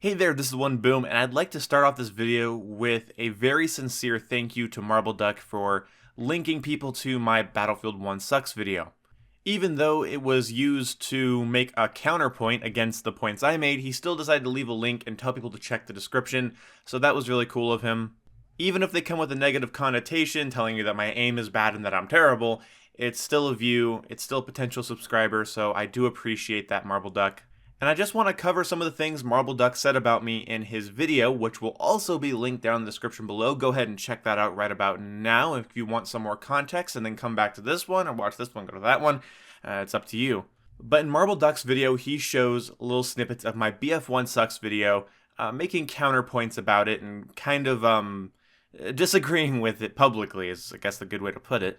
Hey there, this is One Boom, and I'd like to start off this video with a very sincere thank you to Marble Duck for linking people to my Battlefield 1 Sucks video. Even though it was used to make a counterpoint against the points I made, he still decided to leave a link and tell people to check the description, so that was really cool of him. Even if they come with a negative connotation, telling you that my aim is bad and that I'm terrible, it's still a view, it's still a potential subscriber, so I do appreciate that, Marble Duck. And I just want to cover some of the things Marble Duck said about me in his video, which will also be linked down in the description below. Go ahead and check that out right about now if you want some more context, and then come back to this one or watch this one, go to that one. It's up to you. But in Marble Duck's video, he shows little snippets of my BF1 Sucks video, making counterpoints about it and kind of disagreeing with it publicly is, I guess, the good way to put it.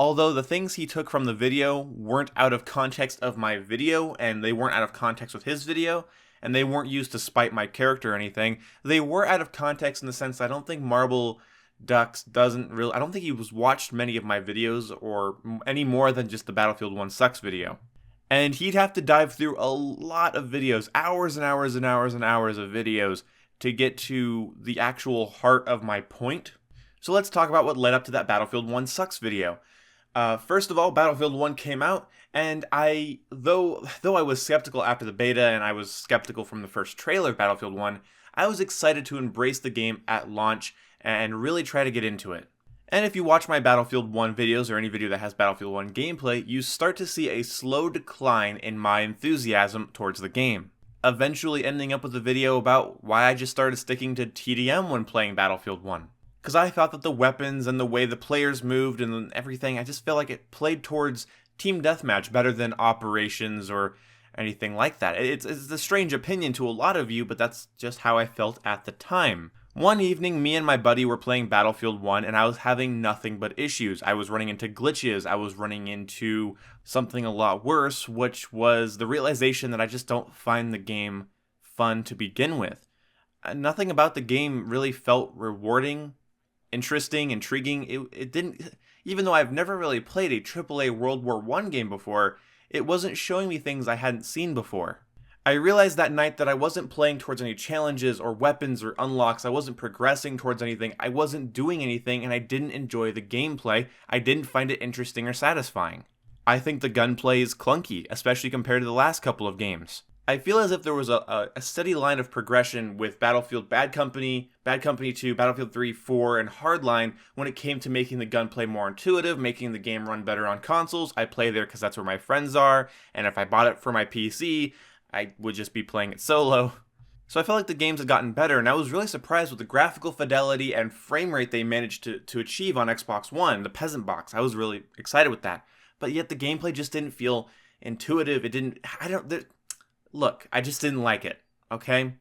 Although the things he took from the video weren't out of context of my video, and they weren't out of context with his video, and they weren't used to spite my character or anything, they were out of context in the sense I don't think Marble Ducks I don't think he was watched many of my videos or any more than just the Battlefield 1 Sucks video. And he'd have to dive through a lot of videos, hours and hours and hours and hours of videos to get to the actual heart of my point. So let's talk about what led up to that Battlefield 1 Sucks video. First of all, Battlefield 1 came out, and though I was skeptical after the beta, and I was skeptical from the first trailer of Battlefield 1, I was excited to embrace the game at launch and really try to get into it. And if you watch my Battlefield 1 videos, or any video that has Battlefield 1 gameplay, you start to see a slow decline in my enthusiasm towards the game, eventually ending up with a video about why I just started sticking to TDM when playing Battlefield 1. Because I thought that the weapons and the way the players moved and everything, I just felt like it played towards team deathmatch better than operations or anything like that. It's a strange opinion to a lot of you, but that's just how I felt at the time. One evening, me and my buddy were playing Battlefield 1, and I was having nothing but issues. I was running into glitches, I was running into something a lot worse, which was the realization that I just don't find the game fun to begin with. Nothing about the game really felt rewarding, interesting, intriguing. It didn't, even though I've never really played a AAA World War I game before, it wasn't showing me things I hadn't seen before. I realized that night that I wasn't playing towards any challenges or weapons or unlocks, I wasn't progressing towards anything, I wasn't doing anything, and I didn't enjoy the gameplay. I didn't find it interesting or satisfying. I think the gunplay is clunky, especially compared to the last couple of games. I feel as if there was a steady line of progression with Battlefield Bad Company 2, Battlefield 3, 4, and Hardline when it came to making the gunplay more intuitive, making the game run better on consoles. I play there because that's where my friends are, and if I bought it for my PC, I would just be playing it solo. So I felt like the games had gotten better, and I was really surprised with the graphical fidelity and frame rate they managed to achieve on Xbox One, the Peasant Box. I was really excited with that. But yet the gameplay just didn't feel intuitive. Look, I just didn't like it, okay?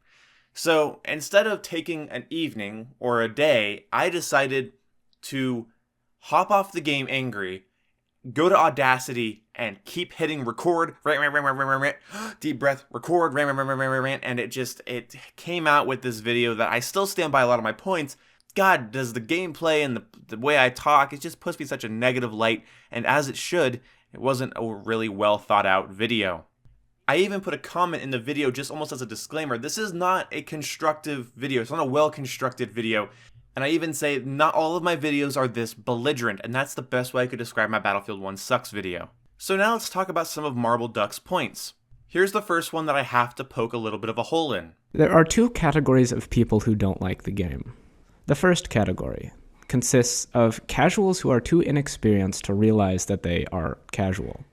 So instead of taking an evening or a day, I decided to hop off the game angry, go to Audacity, and keep hitting record, deep breath, record, and it came out with this video that I still stand by a lot of my points. God, does the gameplay and the way I talk, it just puts me in such a negative light, and as it should, it wasn't a really well thought out video. I even put a comment in the video just almost as a disclaimer. This is not a constructive video. It's not a well-constructed video. And I even say not all of my videos are this belligerent, and that's the best way I could describe my Battlefield 1 Sucks video. So now let's talk about some of Marble Duck's points. Here's the first one that I have to poke a little bit of a hole in. There are two categories of people who don't like the game. The first category consists of casuals who are too inexperienced to realize that they are casual.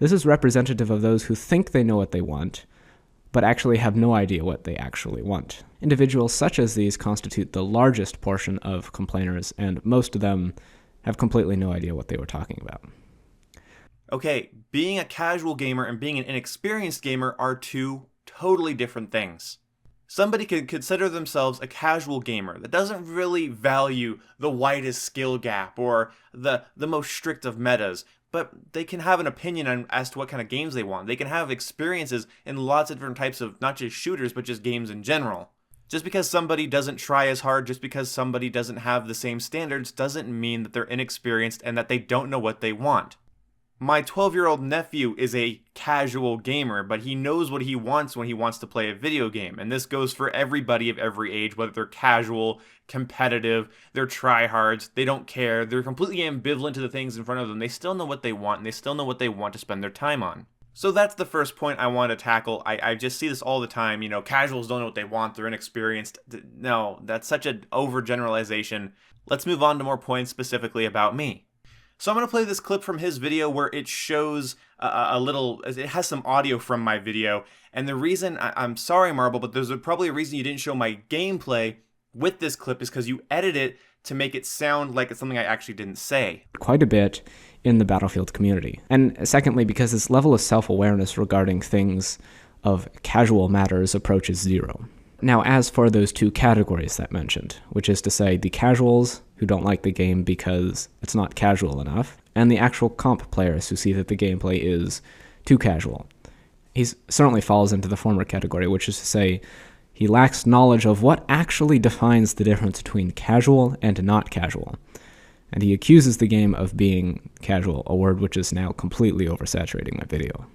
This is representative of those who think they know what they want, but actually have no idea what they actually want. Individuals such as these constitute the largest portion of complainers, and most of them have completely no idea what they were talking about. Okay, being a casual gamer and being an inexperienced gamer are two totally different things. Somebody could consider themselves a casual gamer that doesn't really value the widest skill gap or the most strict of metas, but they can have an opinion as to what kind of games they want. They can have experiences in lots of different types of, not just shooters, but just games in general. Just because somebody doesn't try as hard, just because somebody doesn't have the same standards, doesn't mean that they're inexperienced and that they don't know what they want. My 12-year-old nephew is a casual gamer, but he knows what he wants when he wants to play a video game. And this goes for everybody of every age, whether they're casual, competitive, they're tryhards, they don't care, they're completely ambivalent to the things in front of them. They still know what they want, and they still know what they want to spend their time on. So that's the first point I want to tackle. I just see this all the time. You know, casuals don't know what they want, they're inexperienced. No, that's such an overgeneralization. Let's move on to more points specifically about me. So I'm going to play this clip from his video where it shows it has some audio from my video. And the reason, I'm sorry, Marble, but there's probably a reason you didn't show my gameplay with this clip is because you edit it to make it sound like it's something I actually didn't say. Quite a bit in the Battlefield community. And secondly, because this level of self-awareness regarding things of casual matters approaches zero. Now, as for those two categories that I mentioned, which is to say the casuals who don't like the game because it's not casual enough, and the actual comp players who see that the gameplay is too casual. He certainly falls into the former category, which is to say he lacks knowledge of what actually defines the difference between casual and not casual. And he accuses the game of being casual, a word which is now completely oversaturating my video.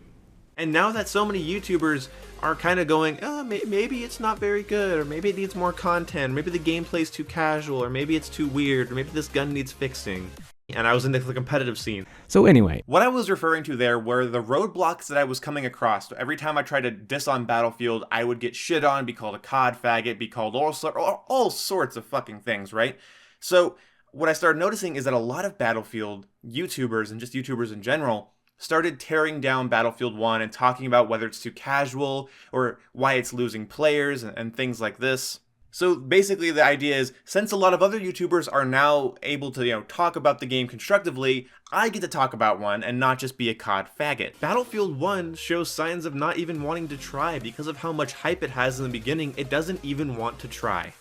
And now that so many YouTubers are kind of going, maybe it's not very good, or maybe it needs more content, maybe the gameplay's too casual, or maybe it's too weird, or maybe this gun needs fixing. And I was in the competitive scene. So anyway, what I was referring to there were the roadblocks that I was coming across. Every time I tried to diss on Battlefield, I would get shit on, be called a COD faggot, be called all sorts of fucking things, right? So what I started noticing is that a lot of Battlefield YouTubers, and just YouTubers in general, started tearing down Battlefield 1 and talking about whether it's too casual or why it's losing players and things like this. So basically the idea is, since a lot of other YouTubers are now able to, talk about the game constructively, I get to talk about one and not just be a COD faggot. Battlefield 1 shows signs of not even wanting to try because of how much hype it has in the beginning. It doesn't even want to try.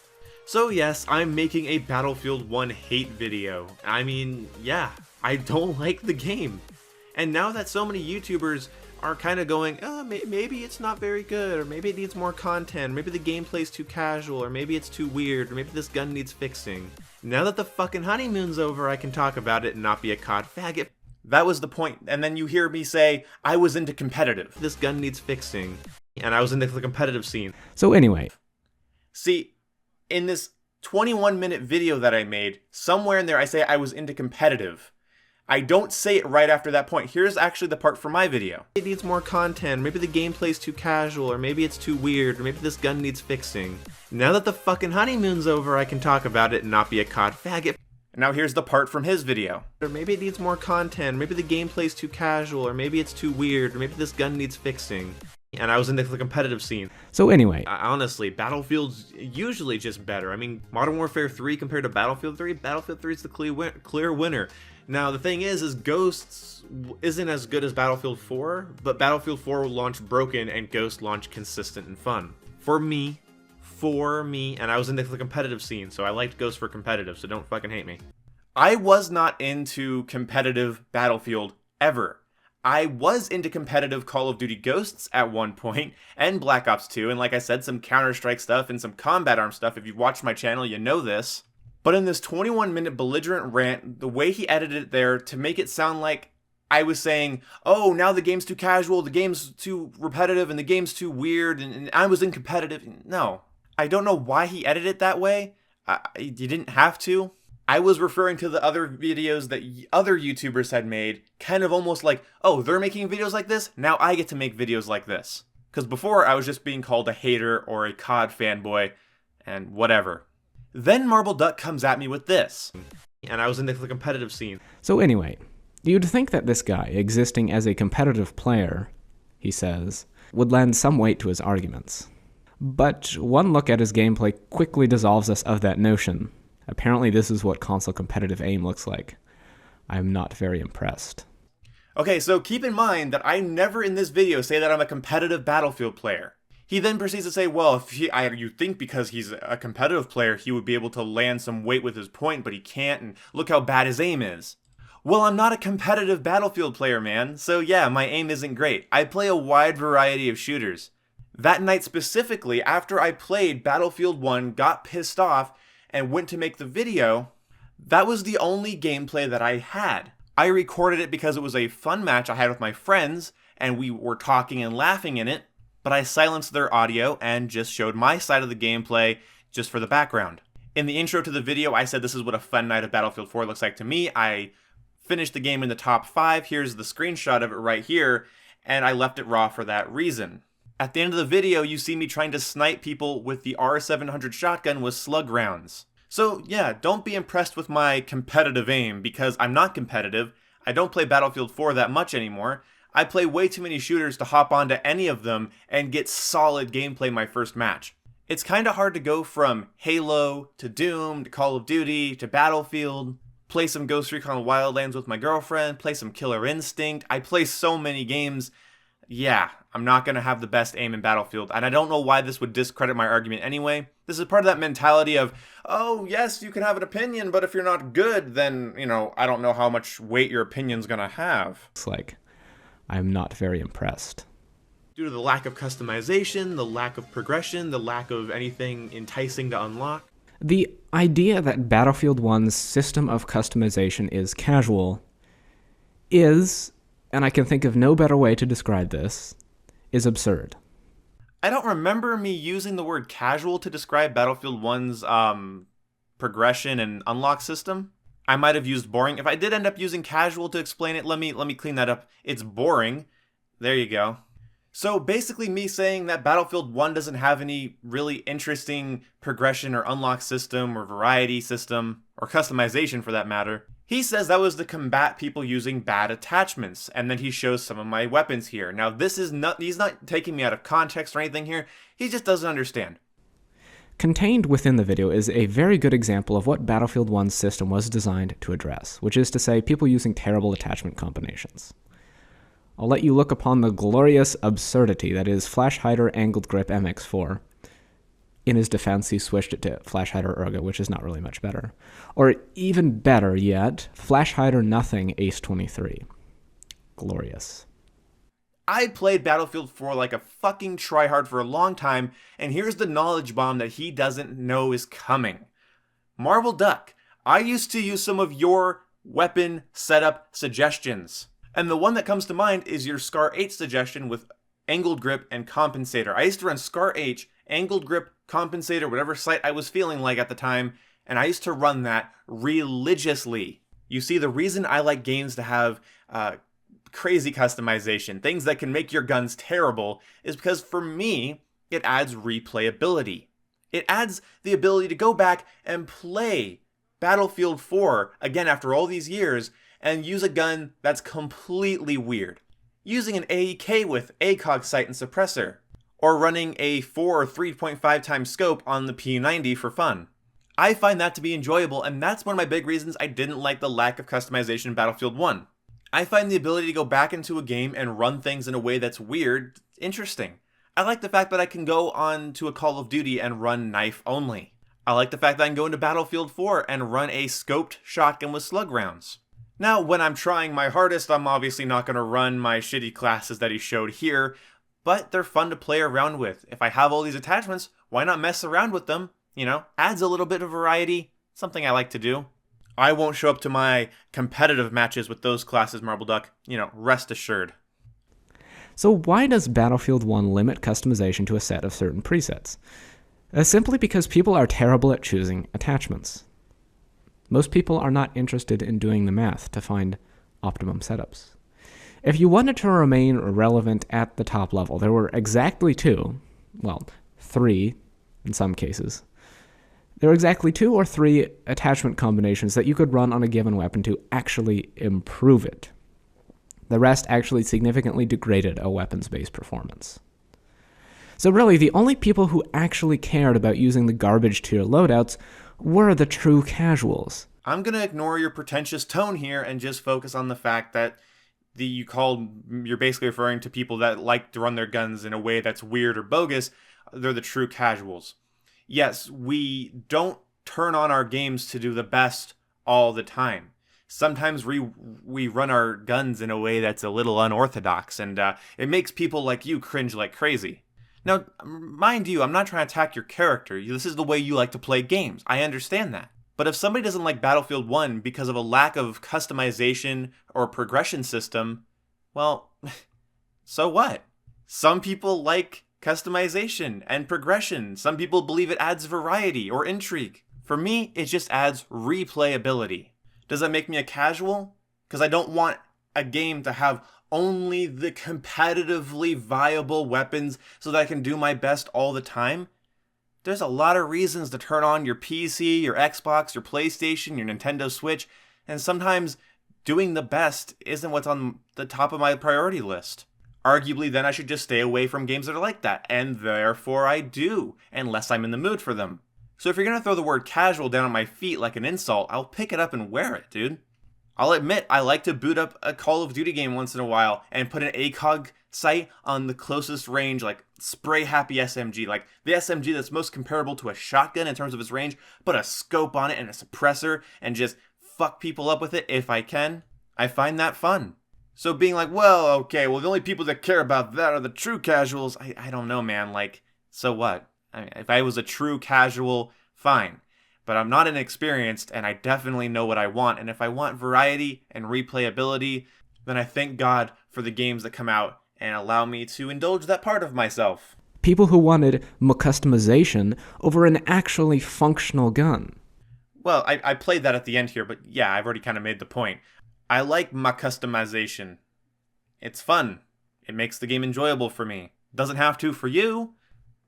So yes, I'm making a Battlefield 1 hate video. I mean, yeah, I don't like the game. And now that so many YouTubers are kind of going, maybe it's not very good, or maybe it needs more content, maybe the gameplay's too casual, or maybe it's too weird, or maybe this gun needs fixing. Now that the fucking honeymoon's over, I can talk about it and not be a COD faggot. That was the point. And then you hear me say, I was into competitive. This gun needs fixing. And I was into the competitive scene. So anyway. See, in this 21-minute video that I made, somewhere in there I say I was into competitive. I don't say it right after that point. Here's actually the part from my video. It needs more content, maybe the gameplay's too casual, or maybe it's too weird, or maybe this gun needs fixing. Now that the fucking honeymoon's over, I can talk about it and not be a COD faggot. Now here's the part from his video. Or maybe it needs more content, maybe the gameplay's too casual, or maybe it's too weird, or maybe this gun needs fixing. And I was in the competitive scene. So anyway. Honestly, Battlefield's usually just better. I mean, Modern Warfare 3 compared to Battlefield 3, Battlefield 3 is the clear winner. Now, the thing is Ghosts isn't as good as Battlefield 4, but Battlefield 4 launched broken and Ghost launched consistent and fun. For me, and I was in the competitive scene, so I liked Ghost for competitive, so don't fucking hate me. I was not into competitive Battlefield ever. I was into competitive Call of Duty Ghosts at one point, and Black Ops 2, and like I said, some Counter-Strike stuff and some Combat Arms stuff. If you've watched my channel, you know this. But in this 21-minute belligerent rant, the way he edited it there to make it sound like I was saying, oh, now the game's too casual, the game's too repetitive, and the game's too weird, and I was in competitive. No. I don't know why he edited it that way. You didn't have to. I was referring to the other videos that other YouTubers had made, kind of almost like, oh, they're making videos like this? Now I get to make videos like this. Because before, I was just being called a hater or a COD fanboy, and whatever. Then Marble Duck comes at me with this. And I was in the competitive scene. So anyway, you'd think that this guy, existing as a competitive player, he says, would lend some weight to his arguments. But one look at his gameplay quickly dissolves us of that notion. Apparently this is what console competitive aim looks like. I'm not very impressed. Okay, so keep in mind that I never in this video say that I'm a competitive Battlefield player. He then proceeds to say, well, if you think because he's a competitive player, he would be able to land some weight with his point, but he can't, and look how bad his aim is. Well, I'm not a competitive Battlefield player, man, so yeah, my aim isn't great. I play a wide variety of shooters. That night specifically, after I played Battlefield 1, got pissed off, and went to make the video, that was the only gameplay that I had. I recorded it because it was a fun match I had with my friends, and we were talking and laughing in it, but I silenced their audio and just showed my side of the gameplay just for the background. In the intro to the video, I said this is what a fun night of Battlefield 4 looks like to me. I finished the game in the top 5, here's the screenshot of it right here, and I left it raw for that reason. At the end of the video, you see me trying to snipe people with the R700 shotgun with slug rounds. So yeah, don't be impressed with my competitive aim, because I'm not competitive. I don't play Battlefield 4 that much anymore. I play way too many shooters to hop onto any of them and get solid gameplay my first match. It's kinda hard to go from Halo to Doom to Call of Duty to Battlefield, play some Ghost Recon Wildlands with my girlfriend, play some Killer Instinct. I play so many games. Yeah, I'm not going to have the best aim in Battlefield, and I don't know why this would discredit my argument anyway. This is part of that mentality of, oh, yes, you can have an opinion, but if you're not good, then, I don't know how much weight your opinion's going to have. It's like, I'm not very impressed. Due to the lack of customization, the lack of progression, the lack of anything enticing to unlock. The idea that Battlefield 1's system of customization is casual is, and I can think of no better way to describe this, is absurd. I don't remember me using the word casual to describe Battlefield 1's progression and unlock system. I might have used boring. If I did end up using casual to explain it, let me clean that up. It's boring. There you go. So basically me saying that Battlefield 1 doesn't have any really interesting progression or unlock system or variety system, or customization for that matter. He says that was to combat people using bad attachments, and then he shows some of my weapons here. Now he's not taking me out of context or anything here, he just doesn't understand. Contained within the video is a very good example of what Battlefield 1's system was designed to address, which is to say people using terrible attachment combinations. I'll let you look upon the glorious absurdity that is Flash Hider Angled Grip MX4. In his defense, he switched it to Flash Hider Erga, which is not really much better. Or even better yet, Flash Hider Nothing Ace 23. Glorious. I played Battlefield 4 like a fucking tryhard for a long time, and here's the knowledge bomb that he doesn't know is coming. Marble Duck, I used to use some of your weapon setup suggestions. And the one that comes to mind is your Scar H suggestion with angled grip and compensator. I used to run Scar H, angled grip, compensator, whatever sight I was feeling like at the time, and I used to run that religiously. You see, the reason I like games to have crazy customization, things that can make your guns terrible, is because for me, it adds replayability. It adds the ability to go back and play Battlefield 4 again after all these years and use a gun that's completely weird. Using an AEK with ACOG sight and suppressor, or running a 4 or 3.5 times scope on the P90 for fun. I find that to be enjoyable, and that's one of my big reasons I didn't like the lack of customization in Battlefield 1. I find the ability to go back into a game and run things in a way that's weird interesting. I like the fact that I can go on to a Call of Duty and run knife only. I like the fact that I can go into Battlefield 4 and run a scoped shotgun with slug rounds. Now, when I'm trying my hardest, I'm obviously not going to run my shitty classes that he showed here, but they're fun to play around with. If I have all these attachments, why not mess around with them? Adds a little bit of variety, something I like to do. I won't show up to my competitive matches with those classes, Marble Duck, rest assured. So why does Battlefield 1 limit customization to a set of certain presets? Simply because people are terrible at choosing attachments. Most people are not interested in doing the math to find optimum setups. If you wanted to remain relevant at the top level, there were exactly three in some cases. There were exactly 2 or 3 attachment combinations that you could run on a given weapon to actually improve it. The rest actually significantly degraded a weapons-based performance. So really, the only people who actually cared about using the garbage tier loadouts were the true casuals. I'm going to ignore your pretentious tone here and just focus on the fact that you're basically referring to people that like to run their guns in a way that's weird or bogus. They're the true casuals. Yes, we don't turn on our games to do the best all the time. Sometimes we run our guns in a way that's a little unorthodox, and it makes people like you cringe like crazy. Now, mind you, I'm not trying to attack your character. This is the way you like to play games. I understand that. But if somebody doesn't like Battlefield 1 because of a lack of customization or progression system, well, so what? Some people like customization and progression. Some people believe it adds variety or intrigue. For me, it just adds replayability. Does that make me a casual? Because I don't want a game to have only the competitively viable weapons so that I can do my best all the time. There's a lot of reasons to turn on your PC, your Xbox, your PlayStation, your Nintendo Switch, and sometimes doing the best isn't what's on the top of my priority list. Arguably, then I should just stay away from games that are like that, and therefore I do, unless I'm in the mood for them. So if you're gonna throw the word casual down on my feet like an insult, I'll pick it up and wear it, dude. I'll admit, I like to boot up a Call of Duty game once in a while and put an ACOG sight on the closest range, like spray happy SMG, like the SMG that's most comparable to a shotgun in terms of its range, put a scope on it and a suppressor and just fuck people up with it if I can. I find that fun. So being like, well, okay, well, the only people that care about that are the true casuals, I don't know, man. Like, so what? I mean, if I was a true casual, fine. But I'm not inexperienced, and I definitely know what I want. And if I want variety and replayability, then I thank God for the games that come out and allow me to indulge that part of myself. People who wanted more customization over an actually functional gun. Well, I played that at the end here, but yeah, I've already kind of made the point. I like my customization. It's fun. It makes the game enjoyable for me. Doesn't have to for you,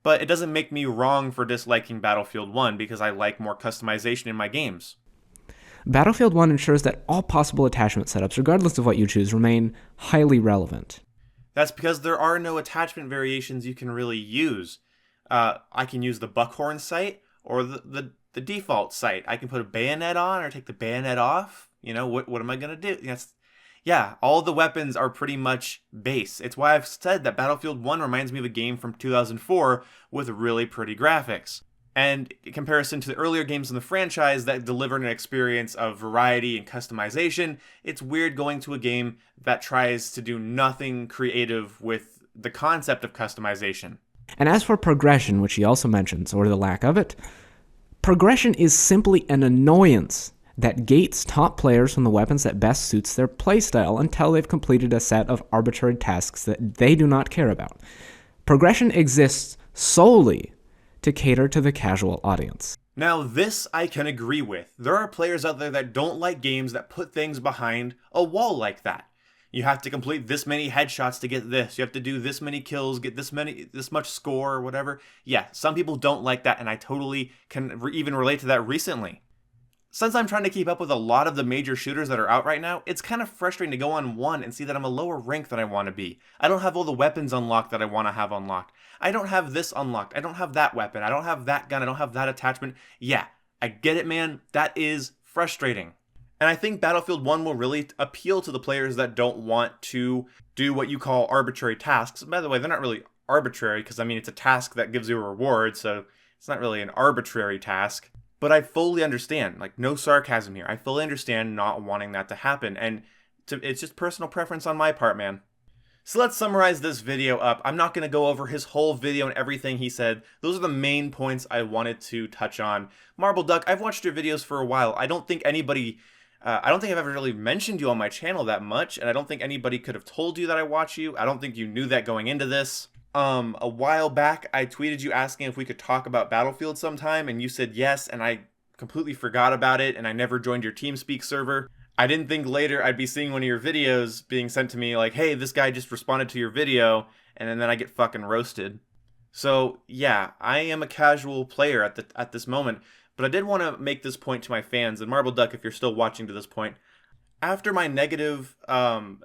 but it doesn't make me wrong for disliking Battlefield 1 because I like more customization in my games. Battlefield 1 ensures that all possible attachment setups, regardless of what you choose, remain highly relevant. That's because there are no attachment variations you can really use. I can use the buckhorn sight or the default sight. I can put a bayonet on or take the bayonet off. You know, what am I going to do? Yeah, all the weapons are pretty much base. It's why I've said that Battlefield 1 reminds me of a game from 2004 with really pretty graphics. And in comparison to the earlier games in the franchise that delivered an experience of variety and customization, it's weird going to a game that tries to do nothing creative with the concept of customization. And as for progression, which he also mentions, or the lack of it, progression is simply an annoyance that gates top players from the weapons that best suits their playstyle until they've completed a set of arbitrary tasks that they do not care about. Progression exists solely to cater to the casual audience. Now this I can agree with. There are players out there that don't like games that put things behind a wall like that. You have to complete this many headshots to get this. You have to do this many kills, get this much score or whatever. Yeah, some people don't like that, and I totally can even relate to that recently. Since I'm trying to keep up with a lot of the major shooters that are out right now, it's kind of frustrating to go on one and see that I'm a lower rank than I want to be. I don't have all the weapons unlocked that I want to have unlocked. I don't have this unlocked. I don't have that weapon. I don't have that gun. I don't have that attachment. Yeah, I get it, man. That is frustrating. And I think Battlefield 1 will really appeal to the players that don't want to do what you call arbitrary tasks. By the way, they're not really arbitrary because, I mean, it's a task that gives you a reward, so it's not really an arbitrary task. But I fully understand, like, no sarcasm here. I fully understand not wanting that to happen, and it's just personal preference on my part, man. So let's summarize this video up. I'm not going to go over his whole video and everything he said. Those are the main points I wanted to touch on. Marble Duck, I've watched your videos for a while. I don't think I've ever really mentioned you on my channel that much, and I don't think anybody could have told you that I watch you. I don't think you knew that going into this. A while back, I tweeted you asking if we could talk about Battlefield sometime, and you said yes, and I completely forgot about it, and I never joined your TeamSpeak server. I didn't think later I'd be seeing one of your videos being sent to me like, hey, this guy just responded to your video, and then I get fucking roasted. So, yeah, I am a casual player at this moment, but I did want to make this point to my fans, and Marble Duck, if you're still watching to this point, after my negative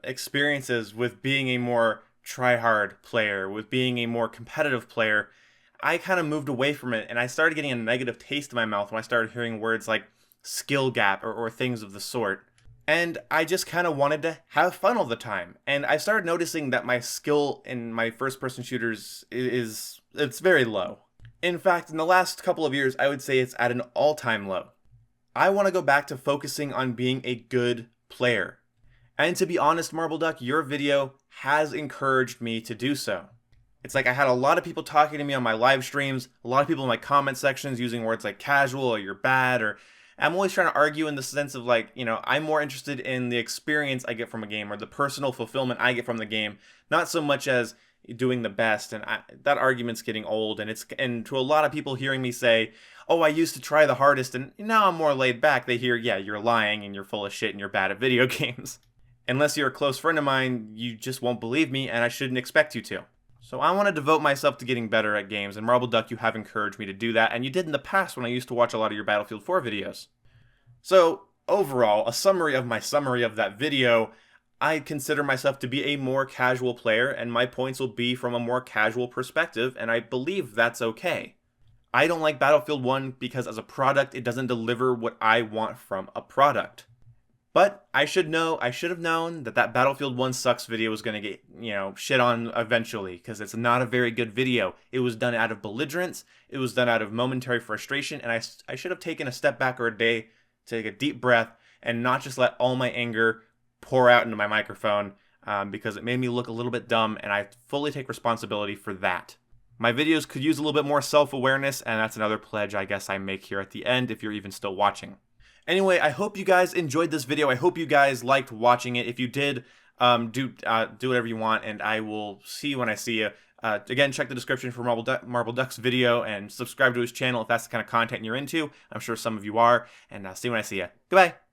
experiences with being a more try-hard player, with being a more competitive player, I kind of moved away from it, and I started getting a negative taste in my mouth when I started hearing words like skill gap or things of the sort. And I just kind of wanted to have fun all the time. And I started noticing that my skill in my first-person shooters it's very low. In fact, in the last couple of years, I would say it's at an all-time low. I want to go back to focusing on being a good player. And to be honest, Marble Duck, your video has encouraged me to do so. It's like I had a lot of people talking to me on my live streams, a lot of people in my comment sections using words like casual or you're bad or I'm always trying to argue in the sense of like, I'm more interested in the experience I get from a game or the personal fulfillment I get from the game, not so much as doing the best. And that argument's getting old, and to a lot of people hearing me say, "Oh, I used to try the hardest and now I'm more laid back," they hear, "Yeah, you're lying and you're full of shit and you're bad at video games." Unless you're a close friend of mine, you just won't believe me, and I shouldn't expect you to. So I want to devote myself to getting better at games, and Marble Duck, you have encouraged me to do that, and you did in the past when I used to watch a lot of your Battlefield 4 videos. So, overall, a summary of that video, I consider myself to be a more casual player, and my points will be from a more casual perspective, and I believe that's okay. I don't like Battlefield 1 because as a product, it doesn't deliver what I want from a product. But I should have known that Battlefield 1 sucks video was going to get, shit on eventually, because it's not a very good video. It was done out of belligerence, it was done out of momentary frustration, and I should have taken a step back or a day to take a deep breath and not just let all my anger pour out into my microphone, because it made me look a little bit dumb, and I fully take responsibility for that. My videos could use a little bit more self-awareness, and that's another pledge I guess I make here at the end if you're even still watching. Anyway, I hope you guys enjoyed this video. I hope you guys liked watching it. If you did, do whatever you want, and I will see you when I see you. Again, check the description for Marble Duck's video, and subscribe to his channel if that's the kind of content you're into. I'm sure some of you are, and see you when I see you. Goodbye!